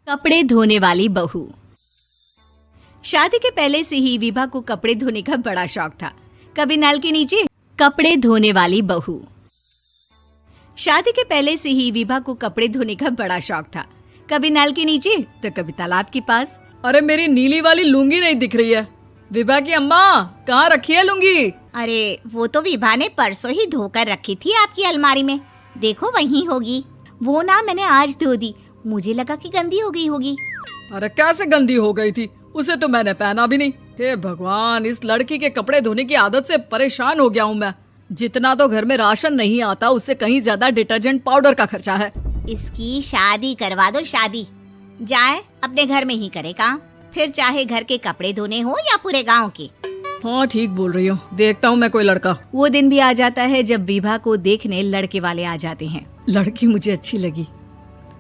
कपड़े धोने वाली बहू। शादी के पहले से ही विभा को कपड़े धोने का बड़ा शौक था। कभी नल के नीचे कपड़े धोने वाली बहू। शादी के पहले से ही विभा को कपड़े धोने का बड़ा शौक था। कभी नल के नीचे तो कभी तालाब के पास। अरे मेरी नीली वाली लुंगी नहीं दिख रही है। विभा की अम्मा, कहाँ रखी है लुंगी? अरे वो तो विभा ने परसों ही धोकर रखी थी आपकी अलमारी में। देखो वहीं होगी। वो ना मैंने आज धो दी, मुझे लगा कि गंदी हो गई होगी। अरे कैसे गंदी हो गई थी? उसे तो मैंने पहना भी नहीं। हे भगवान, इस लड़की के कपड़े धोने की आदत से परेशान हो गया हूँ मैं। जितना तो घर में राशन नहीं आता, उससे कहीं ज्यादा डिटर्जेंट पाउडर का खर्चा है। इसकी शादी करवा दो, शादी। जाए अपने घर में ही करे काम, फिर चाहे घर के कपड़े धोने हो या पूरे गांव के। हाँ ठीक बोल रही हो, देखता हूँ मैं कोई लड़का। वो दिन भी आ जाता है जब विभा को देखने लड़के वाले आ जाते हैं। लड़की मुझे अच्छी लगी।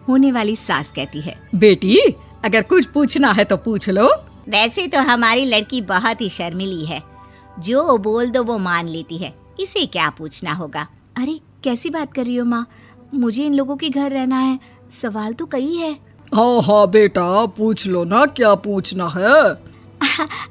होने वाली सास कहती है, बेटी अगर कुछ पूछना है तो पूछ लो। वैसे तो हमारी लड़की बहुत ही शर्मीली है, जो बोल दो वो मान लेती है, इसे क्या पूछना होगा। अरे कैसी बात कर रही हो माँ, मुझे इन लोगों के घर रहना है, सवाल तो कई है। हाँ हाँ बेटा, पूछ लो ना, क्या पूछना है।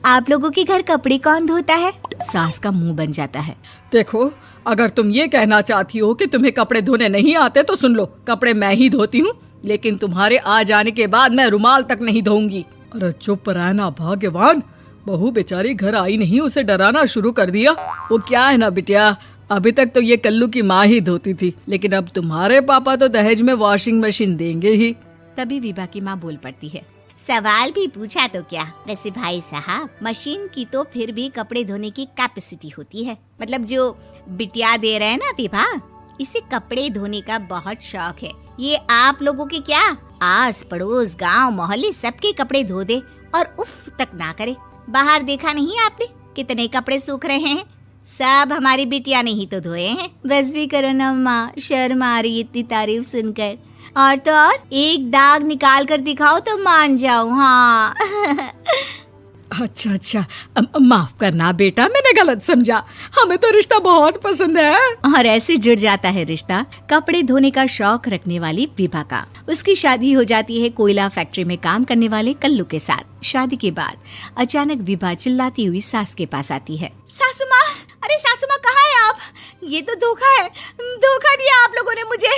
आप लोगों के घर कपड़े कौन धोता है? सास का मुंह बन जाता है। देखो, अगर तुम ये कहना चाहती हो कि तुम्हें कपड़े धोने नहीं आते तो सुन लो, कपड़े मैं ही धोती हूँ, लेकिन तुम्हारे आ जाने के बाद मैं रुमाल तक नहीं धोऊंगी। अरे चुप रहना भाग्यवान, बहू बेचारी घर आई नहीं, उसे डराना शुरू कर दिया। वो क्या है ना बिटिया, अभी तक तो ये कल्लू की माँ ही धोती थी, लेकिन अब तुम्हारे पापा तो दहेज में वॉशिंग मशीन देंगे ही। तभी विभा की माँ बोल पड़ती है, सवाल भी पूछा तो क्या। वैसे भाई साहब, मशीन की तो फिर भी कपड़े धोने की कैपेसिटी होती है। मतलब जो बिटिया दे रहे हैं ना विभा, इसे कपड़े धोने का बहुत शौक है। ये आप लोगों के क्या, आस पड़ोस गांव मोहल्ले सबके कपड़े धो दे और उफ तक ना करे। बाहर देखा नहीं आपने कितने कपड़े सूख रहे हैं? सब हमारी बिटिया ने ही तो धोए हैं। बस भी करो ना माँ, शर्म आ रही इतनी तारीफ सुनकर। और तो और एक दाग निकाल कर दिखाओ तो मान जाओ। हाँ अच्छा, माफ करना बेटा, मैंने गलत समझा। हमें तो रिश्ता बहुत पसंद है। और ऐसे जुड़ जाता है रिश्ता कपड़े धोने का शौक रखने वाली विभा का। उसकी शादी हो जाती है कोयला फैक्ट्री में काम करने वाले कल्लू के साथ। शादी के बाद अचानक विभा चिल्लाती हुई सास के पास आती है। सासू माँ, अरे सासू माँ कहाँ है आप? ये तो धोखा है, धोखा दिया आप लोगों ने मुझे।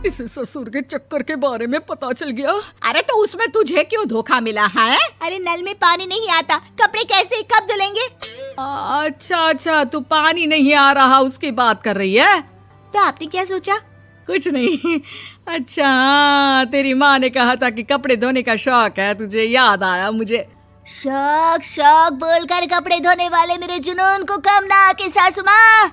इसे ससुर के चक्कर के बारे में पता चल गया। अरे तो उसमें तुझे क्यों धोखा मिला है? अरे नल में पानी नहीं आता, कपड़े कैसे कब धुलेंगे? अच्छा, तू पानी नहीं आ रहा उसकी बात कर रही है। तो आपने क्या सोचा? कुछ नहीं। अच्छा, तेरी माँ ने कहा था कि कपड़े धोने का शौक है तुझे, याद आया मुझे। शौक बोलकर कपड़े धोने वाले मेरे जुनून को कम ना आके सासू माँ,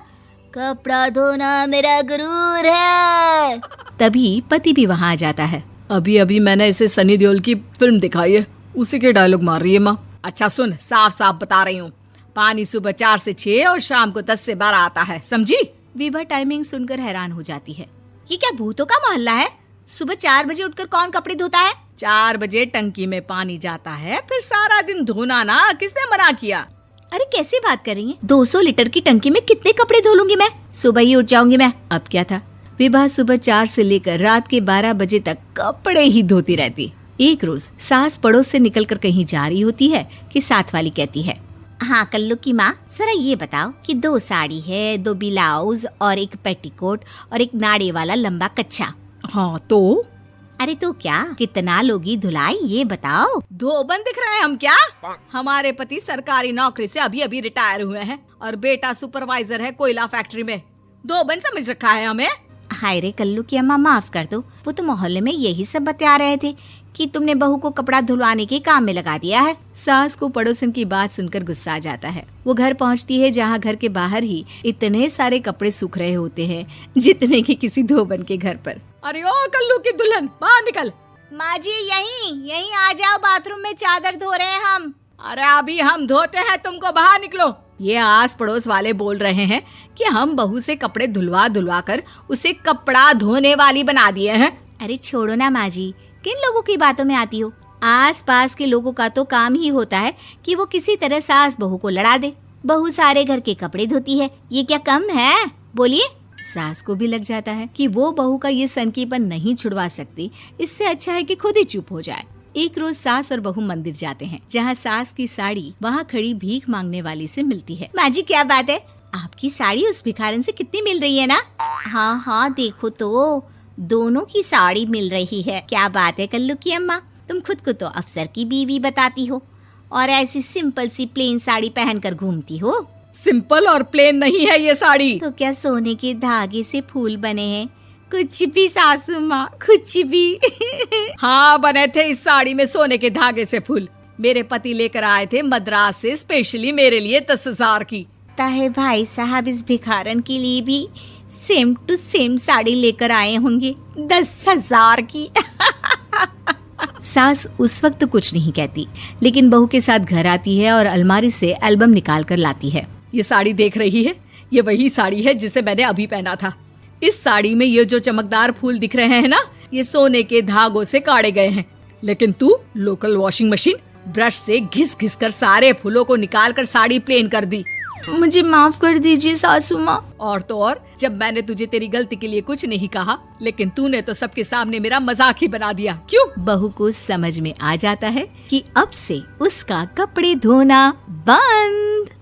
कपड़ा धोना मेरा गुरूर है। तभी पति भी वहाँ आ जाता है। अभी मैंने इसे सनी देओल की फिल्म दिखाई है, उसी के डायलॉग मार रही है माँ। अच्छा सुन, साफ बता रही हूँ, पानी सुबह 4 से 6 और शाम को 10 से 12 आता है, समझी? विभा टाइमिंग सुनकर हैरान हो जाती है। ये क्या भूतों का मोहल्ला है? सुबह 4 बजे उठकर कौन कपड़े धोता है? 4 बजे टंकी में पानी जाता है, फिर सारा दिन धोना ना, किसने मना किया? अरे कैसी बात कर रही हैं? 200 लीटर की टंकी में कितने कपड़े धो लूंगी मैं? सुबह ही उठ जाऊंगी मैं। अब क्या था, विभा सुबह 4 से लेकर रात के 12 बजे तक कपड़े ही धोती रहती। एक रोज सास पड़ोस से निकलकर कहीं जा रही होती है कि साथ वाली कहती है, हाँ कल्लू की माँ, जरा ये बताओ कि 2 साड़ी है, 2 ब्लाउज और एक पेटीकोट और एक नाड़े वाला लंबा कच्छा। हाँ तो? अरे तो क्या, कितना लोगी धुलाई ये बताओ। धोबन दिख रहे हैं हम क्या? हमारे पति सरकारी नौकरी से अभी रिटायर हुए हैं और बेटा सुपरवाइजर है कोयला फैक्ट्री में। धोबन समझ रखा है हमें। हाय रे कल्लू की अम्मा, माफ कर दो, वो तो मोहल्ले में यही सब बता रहे थे कि तुमने बहू को कपड़ा धुलवाने के काम में लगा दिया है। सास को पड़ोसन की बात सुनकर गुस्सा आ जाता है। वो घर पहुंचती है जहां घर के बाहर ही इतने सारे कपड़े सूख रहे होते हैं जितने कि किसी धोबन के घर पर। अरे ओ कल्लू की दुल्हन, बाहर निकल। माँ जी यहीं आ जाओ, बाथरूम में चादर धो रहे हैं हम। अरे अभी हम धोते हैं, तुमको बाहर निकलो। ये आस पड़ोस वाले बोल रहे हैं कि हम बहू से कपड़े धुलवा कर उसे कपड़ा धोने वाली बना दिए हैं। अरे छोड़ो ना माँ जी, किन लोगों की बातों में आती हो? आस पास के लोगों का तो काम ही होता है कि वो किसी तरह सास बहू को लड़ा दे। बहू सारे घर के कपड़े धोती है, ये क्या कम है? बोलिए। सास को भी लग जाता है कि वो बहू का ये सनकीपन नहीं छुड़वा सकती, इससे अच्छा है कि खुद ही चुप हो जाए। एक रोज सास और बहू मंदिर जाते हैं, जहाँ सास की साड़ी वहाँ खड़ी भीख मांगने वाली से मिलती है। माँ जी क्या बात है, आपकी साड़ी उस भिखारन से कितनी मिल रही है ना? हाँ हाँ देखो तो, दोनों की साड़ी मिल रही है। क्या बात है कल्लू की अम्मा, तुम खुद को तो अफसर की बीवी बताती हो और ऐसी सिंपल सी प्लेन साड़ी पहनकर घूमती हो। सिंपल और प्लेन नहीं है ये साड़ी। तो क्या सोने के धागे से फूल बने हैं? कुछ भी सासू माँ, कुछ भी। हाँ, बने थे इस साड़ी में सोने के धागे से फूल। मेरे पति लेकर आए थे मद्रास से स्पेशली मेरे लिए 10,000 की। ताहे भाई साहब इस भिखारन के लिए भी सेम टू सेम साड़ी लेकर आए होंगे 10,000 की। सास उस वक्त तो कुछ नहीं कहती, लेकिन बहू के साथ घर आती है और अलमारी से एल्बम निकाल कर लाती है। ये साड़ी देख रही है, ये वही साड़ी है जिसे मैंने अभी पहना था। इस साड़ी में ये जो चमकदार फूल दिख रहे हैं ना, ये सोने के धागों से काढ़े गए हैं। लेकिन तू लोकल वॉशिंग मशीन ब्रश से घिस घिस कर सारे फूलों को निकाल कर साड़ी प्लेन कर दी। मुझे माफ कर दीजिए सासू माँ। और तो और, जब मैंने तुझे तेरी गलती के लिए कुछ नहीं कहा, लेकिन तूने तो सबके सामने मेरा मजाक ही बना दिया। क्यों? बहू को समझ में आ जाता है कि अब से उसका कपड़े धोना बंद।